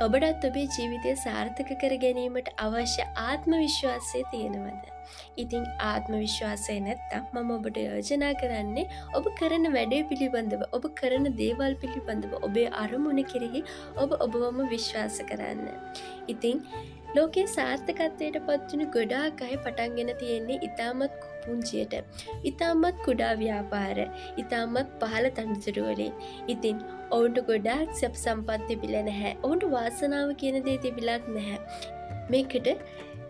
ඔබටත් ඔබේ ජීවිතය සාර්ථක කර ගැනීමට අවශ්‍ය ආත්ම විශ්වාසය තියෙනවද? ඉතින් ආත්ම විශ්වාසය නැත්තම් මම ඔබට යෝජනා කරන්නේ ඔබ කරන වැඩේ පිළිබඳව, ඔබ කරන දේවල් පිළිබඳව, ඔබේ අරමුණ කෙරෙහි ඔබ ඔබවම විශ්වාස කරන්න. ඉතින් ලෝකයේ සාර්ථකත්වයට පත්වන ගොඩාක් අය පටන්ගෙන තියෙන්නේ ඉතාමත් පුංචියට. ඉතාමත් කුඩා ව්‍යාපාර, ඉතාමත් පහළ තනතුරුවලින්. ඉතින් ඔවුන්ට ගොඩාක් සැප සම්පත් තිබිලා නැහැ. ඔවුන්ට වාසනාව කියන දේ තිබිලත් නැහැ. මේකට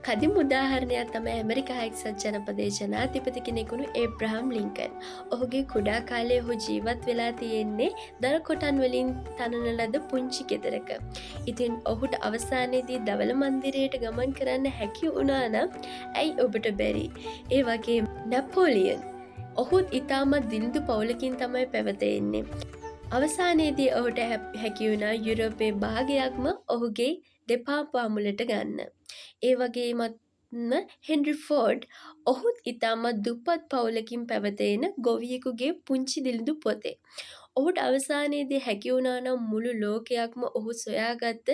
කදිම උදාහරණයක් තමයි ඇමරිකා එක්සත් ජනපදයේ ජනාධිපති කෙනෙකුණු ඒබ්‍රහම් ලින්කන්. ඔහුගේ කුඩා කාලයේ ඔහු ජීවත් වෙලා තියෙන්නේ දර කොටන් වලින් තනන ලද පුංචි ගෙදරක. ඉතින් ඔහුට අවසානයේදී දවල මන්දිරයට ගමන් කරන්න හැකි වුණා නම් ඇයි ඔබට බැරි? ඒ වගේම නැපෝලියන් ඔහුත් ඉතාමත් දිළිඳු පවුලකින් තමයි පැවතෙන්නේ. අවසානයේදී ඔහුට හැකි වුණා යුරෝපයේ භාගයක්ම ඔහුගේ දෙපාපා මුලට ගන්න. ඒ වගේමත්ම හෙන්රි ෆෝඩ් ඔහුත් ඉතාමත් දුප්පත් පවුලකින් පැවතෙන ගොවියෙකුගේ පුංචි දිළිඳු පොතේ. ඔහුට අවසානයේදී හැකි වුණා නම් මුළු ලෝකයක්ම ඔහු සොයාගත්ත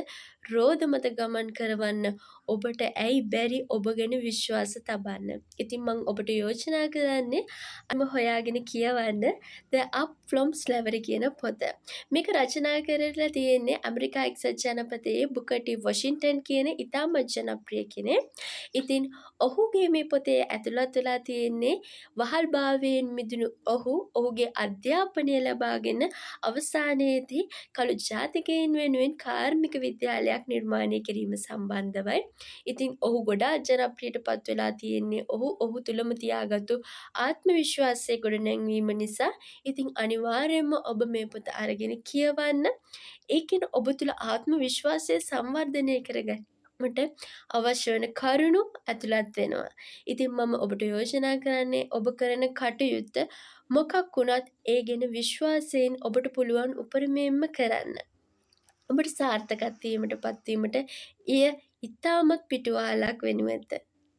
රෝද මත ගමන් කරවන්න ඔබට ඇයි බැරි ඔබ ගැන විශ්වාස තබන්න. ඉතින් මම ඔබට යෝජනා කරන්නේ හොයාගෙන කියවන්න The Up From Slavery කියන පොත. මේක රචනා කරලා තියෙන්නේ ඇමරිකා එක්සත් ජනපදයේ බුකර් ටී වොෂින්ටන් කියන ඉතාමත් ජනප්‍රිය කෙනෙක්. ඉතින් ඔහුගේ මේ පොතේ ඇතුළත් වෙලා තියෙන්නේ වහල්භාවයෙන් මිදුණු ඔහුගේ අධ්‍යාපනය ලබාගෙන අවසානයේදී කළු ජාතිකයින් වෙනුවෙන් කාර්මික විද්‍යාලයක් නිර්මාණය කිරීම සම්බන්ධවයි. ඉතින් ඔහු ගොඩාක් ජනප්‍රියට පත් වෙලා තියෙන්නේ ඔහු තුළම තියාගත්තු ආත්ම විශ්වාසය ගොඩනැංවීම නිසා. ඉතින් අනිවාර්යයෙන්ම ඔබ මේ පොත අරගෙන කියවන්න. ඒකෙන් ඔබ තුළ ආත්ම විශ්වාසය සංවර්ධනය කරගන්නට අවශ්‍ය වන කරුණු ඇතුළත් වෙනවා. ඉතින් මම ඔබට යෝජනා කරන්නේ ඔබ කරන කටයුත්ත මොකක් වුණත් ඒ ගැන විශ්වාසයෙන් ඔබට පුළුවන් උපරිමයෙන්ම කරන්න. ඔබට සාර්ථකත්වයට පත්වීමට එය ඉතාමත් පිටුවහලක් වෙනු ඇත.